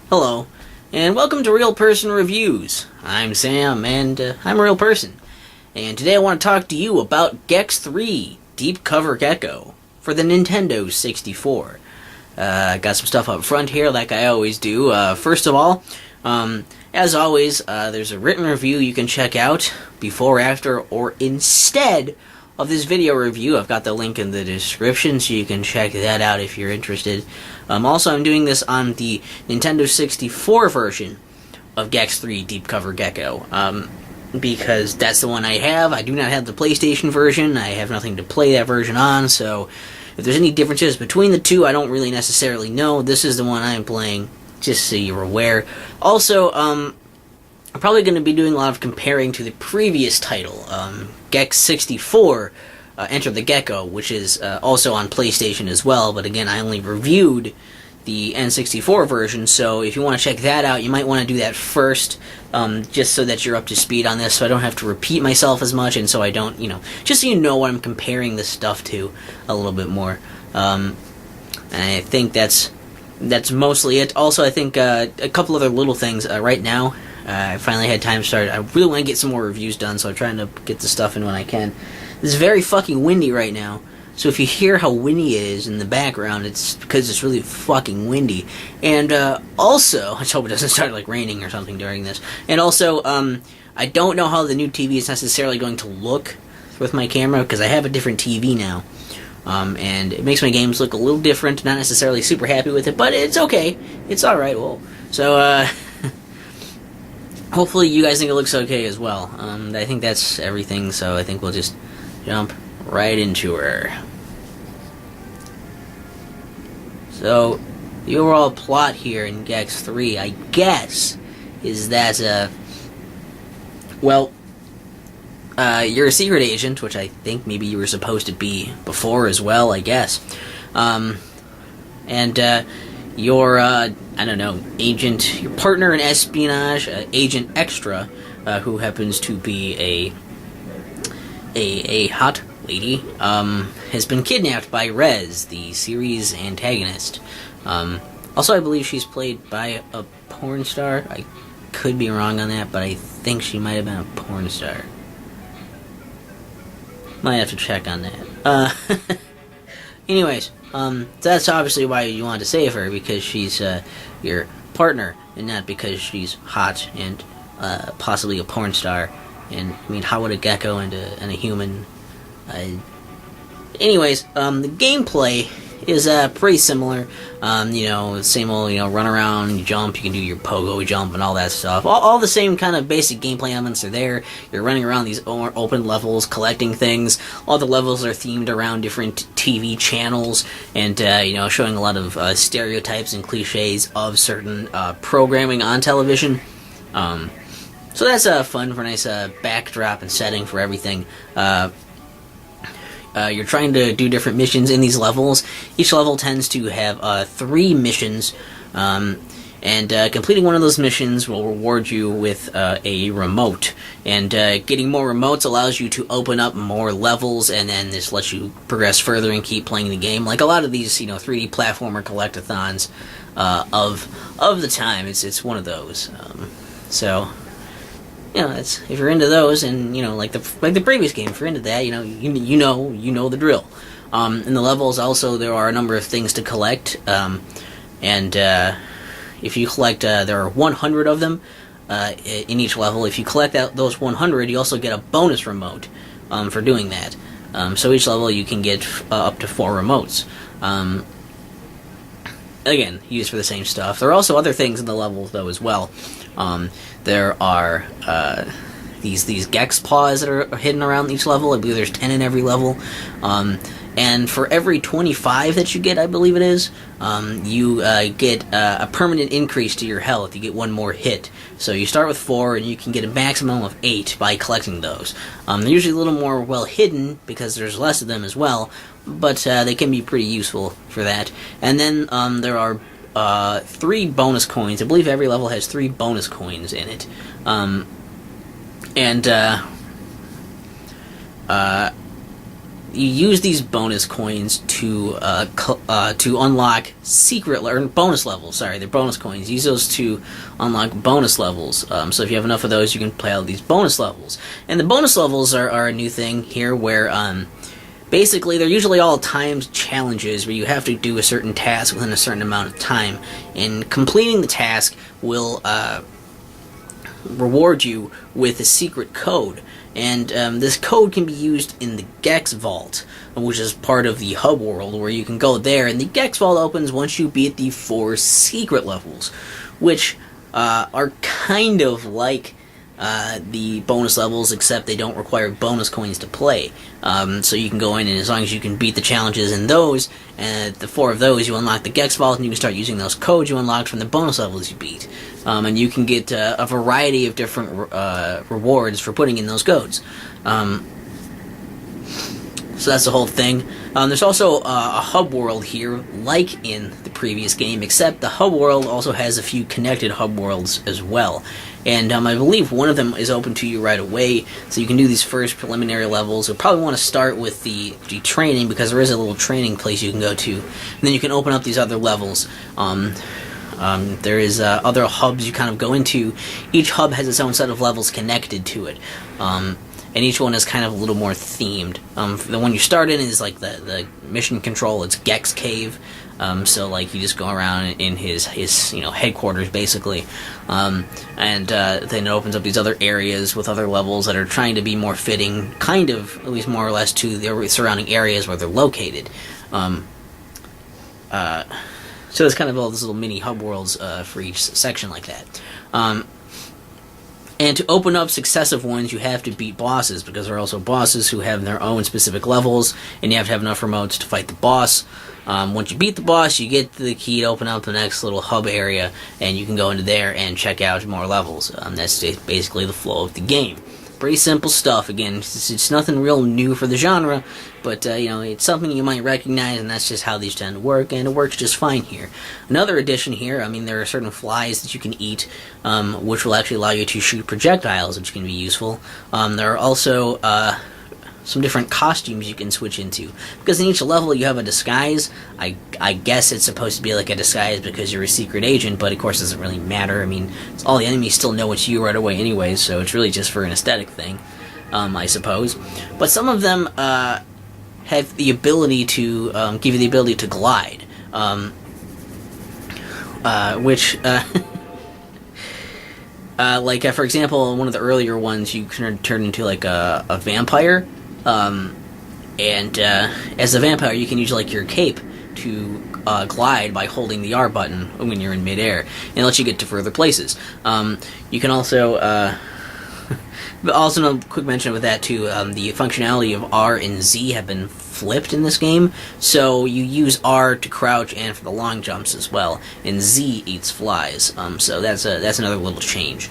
Hello, and welcome to Real Person Reviews. I'm Sam, and I'm a real person. And today I want to talk to you about Xtra Deep Cover Gecko for the Nintendo 64. I got some stuff up front here, like I always do. First of all, as always, there's a written review you can check out before, after, or instead of this video review. I've got the link in the description, so you can check that out if you're interested. Also, I'm doing this on the Nintendo 64 version of Xtra Deep Cover Gecko, because that's the one I have. I do not have the PlayStation version. I have nothing to play that version on, so if there's any differences between the two, I don't really necessarily know. This is the one I'm playing, just so you're aware. Also, I'm probably going to be doing a lot of comparing to the previous title, Gex 64, Enter the Gecko, which is also on PlayStation as well, but again, I only reviewed the N64 version, so if you want to check that out, you might want to do that first, just so that you're up to speed on this, so I don't have to repeat myself as much, and so I don't, just so you know what I'm comparing this stuff to a little bit more. And I think that's mostly it. Also, I think a couple other little things right now. I finally had time to start. I really want to get some more reviews done, so I'm trying to get the stuff in when I can. It's very fucking windy right now, so if you hear how windy it is in the background, it's because it's really fucking windy. And also, I hope it doesn't start like raining or something during this. And also, I don't know how the new TV is necessarily going to look with my camera, because I have a different TV now. And it makes my games look a little different. Not necessarily super happy with it, but it's okay. It's alright. Well, so, hopefully you guys think it looks okay as well. I think that's everything, so I think we'll just jump right into her. So, the overall plot here in Gex 3, I guess, is that, you're a secret agent, which I think maybe you were supposed to be before as well, I guess. You're, I don't know, your partner in espionage, Agent Xtra, who happens to be a hot lady, has been kidnapped by Rez, the series antagonist. Also, I believe she's played by a porn star. I could be wrong on that, but I think she might have been a porn star. Might have to check on that. Anyways, that's obviously why you want to save her, because she's your partner, and not because she's hot and possibly a porn star. And, I mean, how would a gecko and a human... Anyways, the gameplay is pretty similar. Same old, run around, you jump, you can do your pogo jump and all that stuff. All the same kind of basic gameplay elements are there. You're running around these open levels, collecting things. All the levels are themed around different TV channels, and, showing a lot of stereotypes and cliches of certain programming on television. So that's fun for a nice backdrop and setting for everything. You're trying to do different missions in these levels. Each level tends to have 3 missions, and completing one of those missions will reward you with a remote. And getting more remotes allows you to open up more levels, and then this lets you progress further and keep playing the game. Like a lot of these, 3D platformer collect-a-thons of the time, it's one of those. So, if you're into those, and like the previous game, if you're into that, you know the drill. In the levels, also there are a number of things to collect, and if you collect, there are 100 of them in each level. If you collect those 100, you also get a bonus remote for doing that. So each level you can get up to 4 remotes. Again, used for the same stuff. There are also other things in the levels, though, as well. There are these Gex paws that are hidden around each level. I believe there's 10 in every level. And for every 25 that you get, I believe it is, you get a permanent increase to your health. You get 1 more hit. So you start with 4, and you can get a maximum of 8 by collecting those. They're usually a little more well hidden, because there's less of them as well, but they can be pretty useful for that. And then there are 3 bonus coins. I believe every level has 3 bonus coins in it. you use these bonus coins to unlock secret or bonus levels. Sorry, they're bonus coins. Use those to unlock bonus levels. So if you have enough of those, you can play out these bonus levels. And the bonus levels are a new thing here, where basically they're usually all timed challenges where you have to do a certain task within a certain amount of time, and completing the task will reward you with a secret code. And this code can be used in the Gex Vault, which is part of the hub world, where you can go there, and the Gex Vault opens once you beat the 4 secret levels, which are kind of like the bonus levels, except they don't require bonus coins to play. So you can go in, and as long as you can beat the challenges in those, and the 4 of those, you unlock the Gex Vault, and you can start using those codes you unlocked from the bonus levels you beat. And you can get a variety of different rewards for putting in those codes. So that's the whole thing. There's also a hub world here, like in the previous game, except the hub world also has a few connected hub worlds as well. And I believe one of them is open to you right away, so you can do these first preliminary levels. You'll probably want to start with the training, because there is a little training place you can go to, and then you can open up these other levels. There is other hubs you kind of go into. Each hub has its own set of levels connected to it. And each one is kind of a little more themed. The one you start in is like the mission control. It's Gex Cave. So like you just go around in his headquarters basically, and then it opens up these other areas with other levels that are trying to be more fitting, kind of, at least more or less, to the surrounding areas where they're located. So there's kind of all these little mini hub worlds for each section like that. And to open up successive ones, you have to beat bosses, because there are also bosses who have their own specific levels, and you have to have enough remotes to fight the boss. Once you beat the boss, you get the key to open up the next little hub area, and you can go into there and check out more levels. That's basically the flow of the game. Pretty simple stuff. Again, it's nothing real new for the genre, but it's something you might recognize, and that's just how these tend to work, and it works just fine here. Another addition here, there are certain flies that you can eat, which will actually allow you to shoot projectiles, which can be useful. There are also some different costumes you can switch into, because in each level you have a disguise. I guess it's supposed to be like a disguise because you're a secret agent, but of course it doesn't really matter. All the enemies still know it's you right away anyways, so it's really just for an aesthetic thing, I suppose. But some of them have the ability to give you the ability to glide, which like for example, one of the earlier ones, you can turn into like a vampire. And as a vampire, you can use like your cape to glide by holding the R button when you're in midair, and it lets you get to further places. You can also but also a quick mention with that too. The functionality of R and Z have been flipped in this game, so you use R to crouch and for the long jumps as well, and Z eats flies. So that's another little change.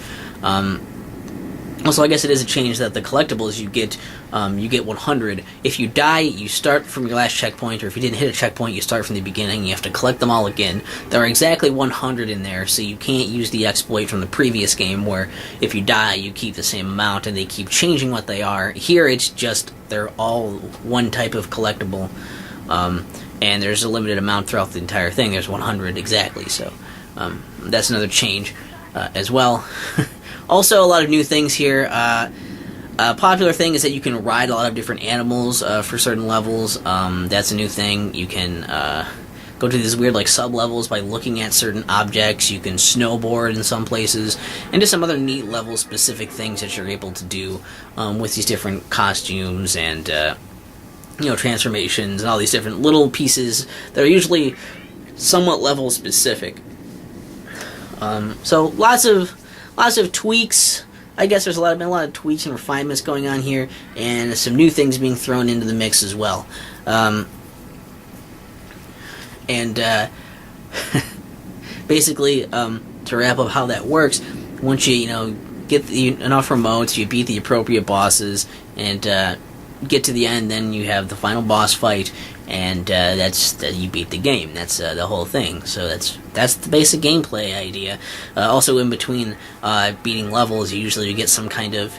Also, I guess it is a change that the collectibles you get 100. If you die, you start from your last checkpoint, or if you didn't hit a checkpoint, you start from the beginning. You have to collect them all again. There are exactly 100 in there, so you can't use the exploit from the previous game where if you die, you keep the same amount, and they keep changing what they are. Here, it's just they're all one type of collectible, and there's a limited amount throughout the entire thing. There's 100 exactly, so that's another change as well. Also, a lot of new things here. A popular thing is that you can ride a lot of different animals for certain levels. That's a new thing. You can go to these weird sub-levels by looking at certain objects. You can snowboard in some places, and just some other neat level-specific things that you're able to do with these different costumes and transformations and all these different little pieces that are usually somewhat level-specific. So lots of tweaks. I guess there's been a lot of tweaks and refinements going on here, and some new things being thrown into the mix as well. Basically, to wrap up how that works, once you get enough remotes, you beat the appropriate bosses, and get to the end, then you have the final boss fight, and you beat the game. That's the whole thing. So that's the basic gameplay idea. Also, in between beating levels, you usually get some kind of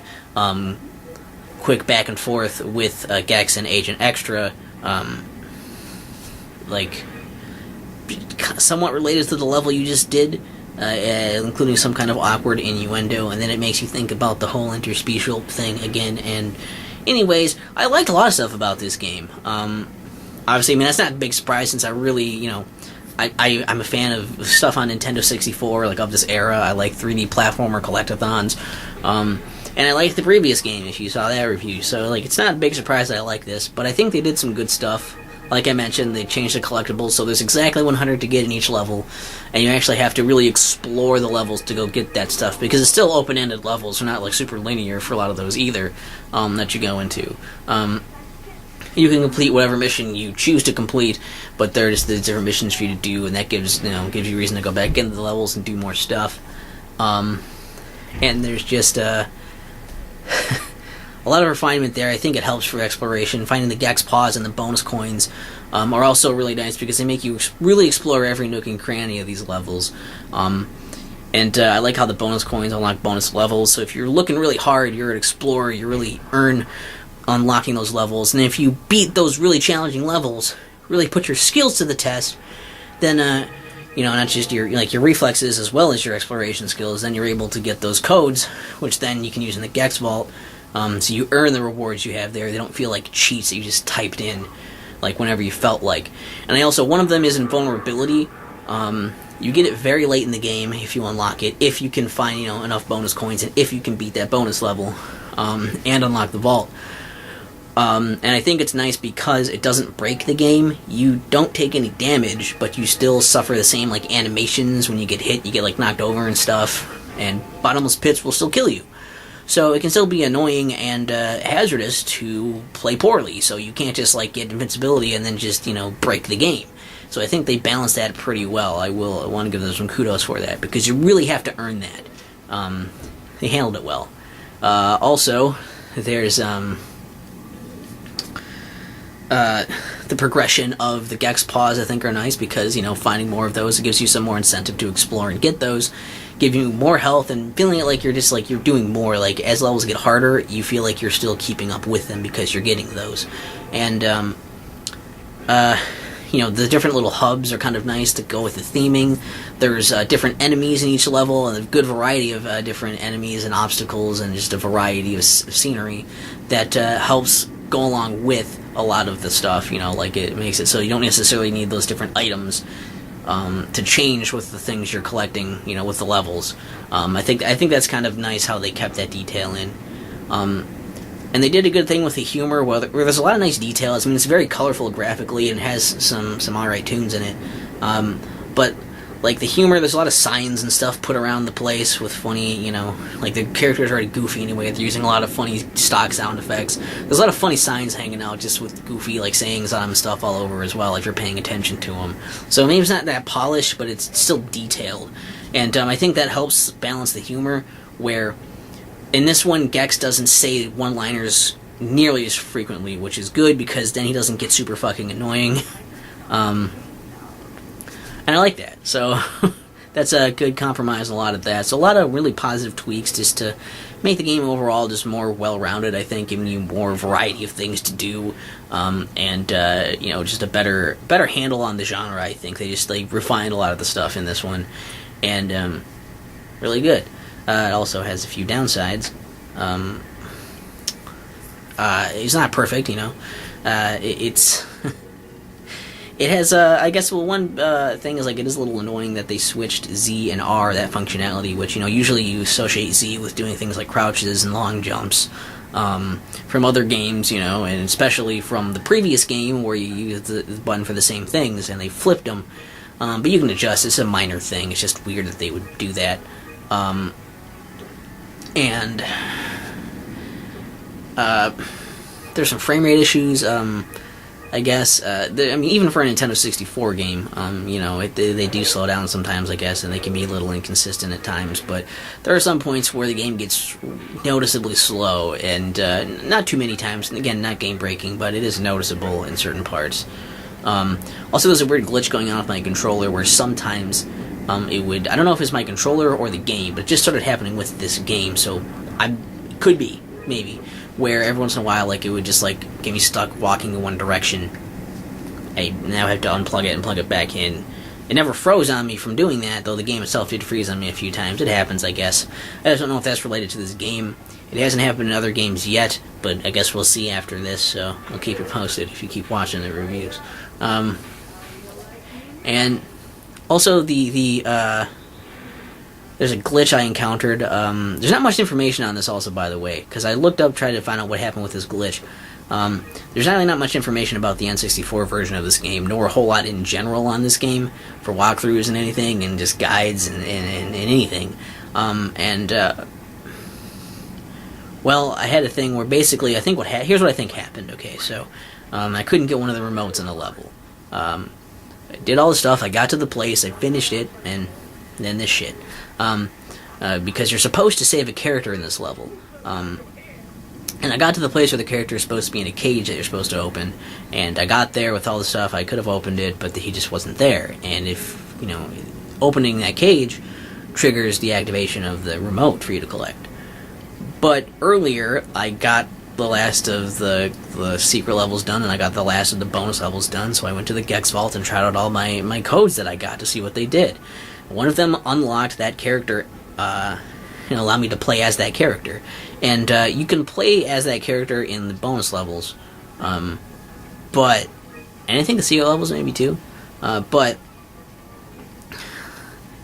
quick back and forth with Gex and Agent Xtra, like somewhat related to the level you just did, including some kind of awkward innuendo, and then it makes you think about the whole interspecial thing again. And anyways, I liked a lot of stuff about this game. Obviously, I mean, that's not a big surprise since I really, I'm a fan of stuff on Nintendo 64, like of this era. I like 3D platformer collect-a-thons. And I liked the previous game, if you saw that review. So, like, it's not a big surprise that I like this, but I think they did some good stuff. Like I mentioned, they changed the collectibles, so there's exactly 100 to get in each level, and you actually have to really explore the levels to go get that stuff, because it's still open-ended levels. They're not, like, super linear for a lot of those either, that you go into. You can complete whatever mission you choose to complete, but there are just the different missions for you to do, and that gives you reason to go back into the levels and do more stuff. And there's just a lot of refinement there. I think it helps for exploration. Finding the Gex paws and the bonus coins are also really nice because they make you really explore every nook and cranny of these levels. And I like how the bonus coins unlock bonus levels. So if you're looking really hard, you're an explorer, you really earn unlocking those levels. And if you beat those really challenging levels, really put your skills to the test, then not just your reflexes as well as your exploration skills, then you're able to get those codes, which then you can use in the Gex Vault. So you earn the rewards you have there. They don't feel like cheats that you just typed in, like whenever you felt like. And one of them is invulnerability. You get it very late in the game if you unlock it, if you can find enough bonus coins, and if you can beat that bonus level and unlock the vault. And I think it's nice because it doesn't break the game. You don't take any damage, but you still suffer the same like animations when you get hit. You get like knocked over and stuff, and bottomless pits will still kill you. So it can still be annoying and hazardous to play poorly. So you can't just like get invincibility and then just break the game. So I think they balanced that pretty well. I want to give them some kudos for that because you really have to earn that. They handled it well. Also, there's the progression of the Gex paws, I think, are nice because, finding more of those, it gives you some more incentive to explore and get those, give you more health, and feeling like you're doing more. Like, as levels get harder, you feel like you're still keeping up with them because you're getting those. And, the different little hubs are kind of nice to go with the theming. There's different enemies in each level, and a good variety of different enemies and obstacles, and just a variety of scenery that helps go along with a lot of the stuff, like it makes it so you don't necessarily need those different items to change with the things you're collecting, with the levels. I think that's kind of nice how they kept that detail in. And they did a good thing with the humor, where there's a lot of nice details. I mean, it's very colorful graphically and has some alright tunes in it. But like the humor, there's a lot of signs and stuff put around the place with funny, like the characters are already goofy anyway. They're using a lot of funny stock sound effects. There's a lot of funny signs hanging out just with goofy like sayings on them and stuff all over as well if you're paying attention to them. So maybe it's not that polished, but it's still detailed. And I think that helps balance the humor, where in this one, Gex doesn't say one-liners nearly as frequently, which is good because then he doesn't get super fucking annoying. And I like that. So that's a good compromise in a lot of that. So a lot of really positive tweaks just to make the game overall just more well-rounded, I think, giving you more variety of things to do, and just a better handle on the genre, I think. They refined a lot of the stuff in this one, and really good. It also has a few downsides. It's not perfect, it's... It has, I guess, one thing is, like, it is a little annoying that they switched Z and R, that functionality, which, usually you associate Z with doing things like crouches and long jumps, from other games, and especially from the previous game where you use the button for the same things, and they flipped them. But you can adjust. It's a minor thing. It's just weird that they would do that. And there's some frame rate issues, I guess. Even for a Nintendo 64 game, they do slow down sometimes, I guess, and they can be a little inconsistent at times, but there are some points where the game gets noticeably slow, and not too many times, and again, not game-breaking, but it is noticeable in certain parts. Also, there's a weird glitch going on with my controller, where sometimes it would, I don't know if it's my controller or the game, but it just started happening with this game, so maybe, where every once in a while, like, it would just, like, get me stuck walking in one direction. I now have to unplug it and plug it back in. It never froze on me from doing that, though the game itself did freeze on me a few times. It happens, I guess. I just don't know if that's related to this game. It hasn't happened in other games yet, but I guess we'll see after this, so I'll keep it posted if you keep watching the reviews. And also there's a glitch I encountered. There's not much information on this also, by the way, because I looked up, tried to find out what happened with this glitch. There's really not much information about the N64 version of this game, nor a whole lot in general on this game, for walkthroughs and anything, and just guides and anything. Well, I had a thing where basically, I think here's what I think happened, okay, so, I couldn't get one of the remotes in the level. I did all the stuff, I got to the place, I finished it, and then this shit. Because you're supposed to save a character in this level. And I got to the place where the character is supposed to be in a cage that you're supposed to open, and I got there with all the stuff, I could have opened it, but he just wasn't there. And if, opening that cage triggers the activation of the remote for you to collect. But earlier, I got the last of the secret levels done, and I got the last of the bonus levels done, so I went to the Gex Vault and tried out all my codes that I got to see what they did. One of them unlocked that character, allowed me to play as that character. And you can play as that character in the bonus levels, but, and I think the secret levels maybe too, but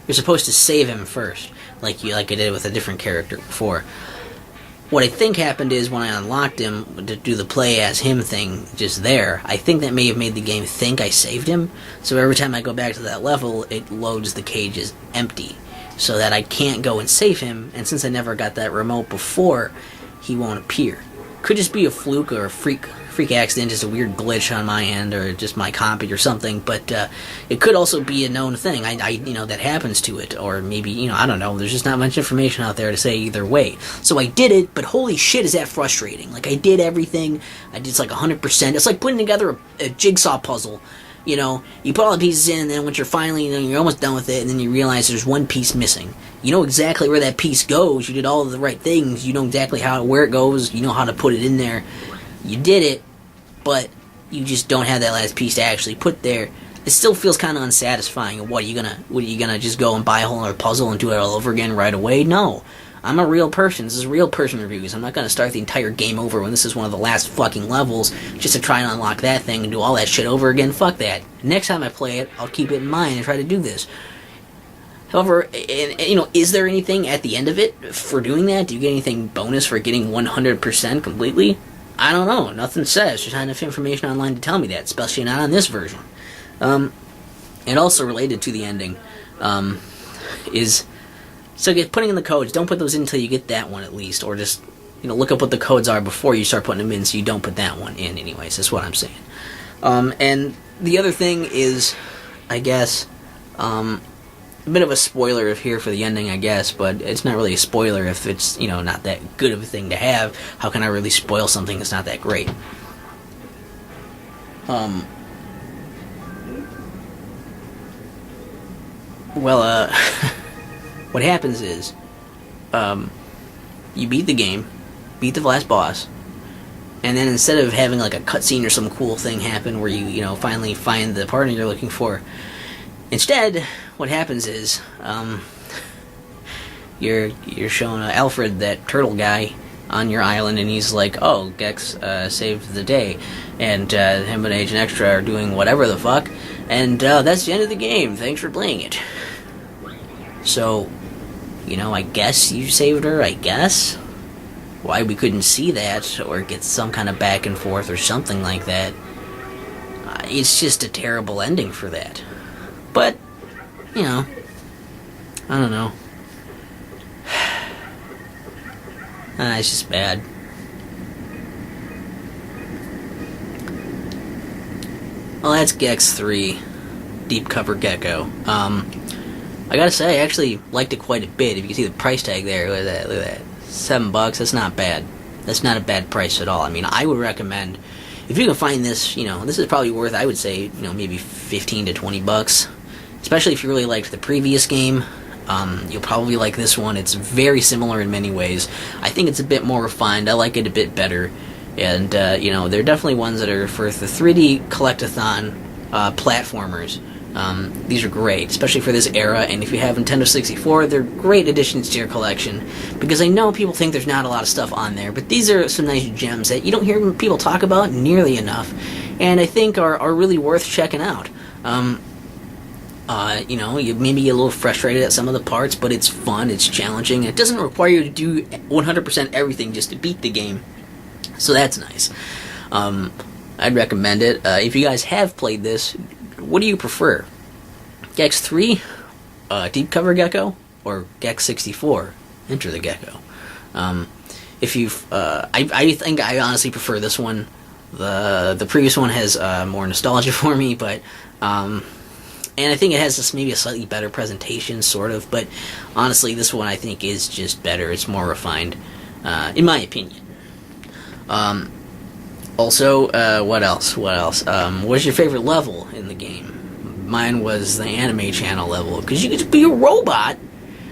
you're supposed to save him first, like I did with a different character before. What I think happened is when I unlocked him to do the play as him thing just there, I think that may have made the game think I saved him, so every time I go back to that level, it loads the cage as empty, so that I can't go and save him, and since I never got that remote before, he won't appear. Could just be a fluke or a freak accident, just a weird glitch on my end, or just my copy or something, but it could also be a known thing, that happens to it, or maybe, I don't know, there's just not much information out there to say either way. So I did it, but holy shit is that frustrating. Like, I did everything, I did like 100%, it's like putting together a jigsaw puzzle. You put all the pieces in, and then once you're finally, you're almost done with it, and then you realize there's one piece missing. You know exactly where that piece goes, you did all of the right things, you know exactly where it goes, you know how to put it in there. You did it, but you just don't have that last piece to actually put there. It still feels kind of unsatisfying. What are you gonna just go and buy a whole other puzzle and do it all over again right away? No. I'm a real person. This is real person reviews. I'm not going to start the entire game over when this is one of the last fucking levels just to try and unlock that thing and do all that shit over again. Fuck that. Next time I play it, I'll keep it in mind and try to do this. However, is there anything at the end of it for doing that? Do you get anything bonus for getting 100% completely? I don't know. Nothing says. There's not enough information online to tell me that, especially not on this version. And also related to the ending is... So putting in the codes, don't put those in until you get that one at least, or just, look up what the codes are before you start putting them in so you don't put that one in anyways, that's what I'm saying. And the other thing is, I guess, a bit of a spoiler here for the ending, I guess, but it's not really a spoiler if it's, not that good of a thing to have. How can I really spoil something that's not that great? What happens is, you beat the game, beat the last boss, and then instead of having like a cutscene or some cool thing happen where you finally find the partner you're looking for, instead, what happens is, you're showing Alfred, that turtle guy, on your island, and he's like, oh, Gex saved the day, and him and Agent Xtra are doing whatever the fuck, and that's the end of the game. Thanks for playing it. So, I guess you saved her, I guess? Why we couldn't see that, or get some kind of back and forth or something like that. It's just a terrible ending for that. But, I don't know. It's just bad. Well, that's Gex 3, Deep Cover Gecko. I gotta say, I actually liked it quite a bit. If you can see the price tag there, look at that. $7, that's not bad. That's not a bad price at all. I mean, I would recommend, if you can find this, this is probably worth, I would say, maybe $15 to $20. Especially if you really liked the previous game. You'll probably like this one. It's very similar in many ways. I think it's a bit more refined. I like it a bit better. And, you know, they're definitely ones that are for the 3D collect-a-thon platformers. These are great, especially for this era, and if you have Nintendo 64, they're great additions to your collection, because I know people think there's not a lot of stuff on there, but these are some nice gems that you don't hear people talk about nearly enough, and I think are really worth checking out. You know, you maybe get a little frustrated at some of the parts, but it's fun, it's challenging, and it doesn't require you to do 100% everything just to beat the game, so that's nice. I'd recommend it. If you guys have played this, what do you prefer? Gex 3, Deep Cover Gecko, or Gex 64, Enter the Gecko? If you've, I think I honestly prefer this one. The previous one has more nostalgia for me, but and I think it has this maybe a slightly better presentation, sort of. But honestly, this one I think is just better. It's more refined, in my opinion. Also, what else? What's your favorite level in the game? Mine was the anime channel level, because you could be a robot,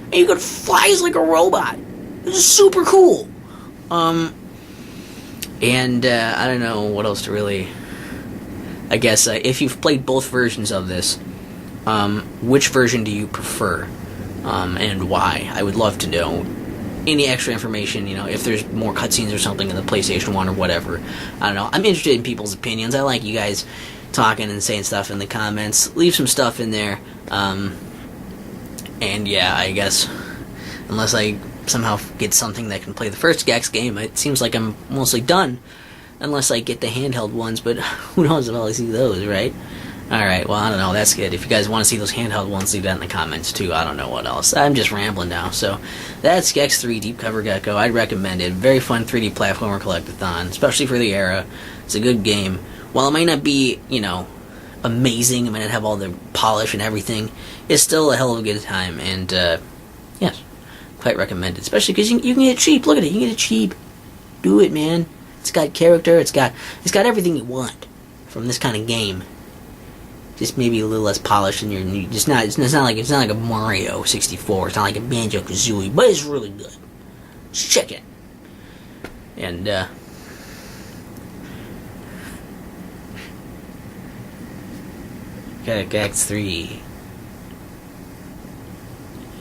and you could fly like a robot. It was super cool. And, I don't know what else to really... I guess, if you've played both versions of this, which version do you prefer? And why? I would love to know any extra information, you know, if there's more cutscenes or something in the PlayStation 1 or whatever. I don't know. I'm interested in people's opinions. I like you guys talking and saying stuff in the comments. Leave some stuff in there. And yeah, I guess, unless I somehow get something that can play the first Gex game, it seems like I'm mostly done. Unless I get the handheld ones, but who knows if I'll see those, right? Alright, well, I don't know, that's good. If you guys want to see those handheld ones, leave that in the comments, too. I don't know what else. I'm just rambling now. So, that's Gex 3 Deep Cover Gecko. I'd recommend it. Very fun 3D platformer collect-a-thon, especially for the era. It's a good game. While it might not be, you know, amazing, it might not have all the polish and everything, it's still a hell of a good time. And, yes, quite recommended. Especially because you can get it cheap. Look at it, you can get it cheap. Do it, man. It's got character, it's got everything you want from this kind of game. Just maybe a little less polished, and it's not like a Mario 64. It's not like a Banjo-Kazooie, but it's really good. Just check it. And got Gex 3.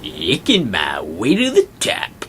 Licking my way to the top.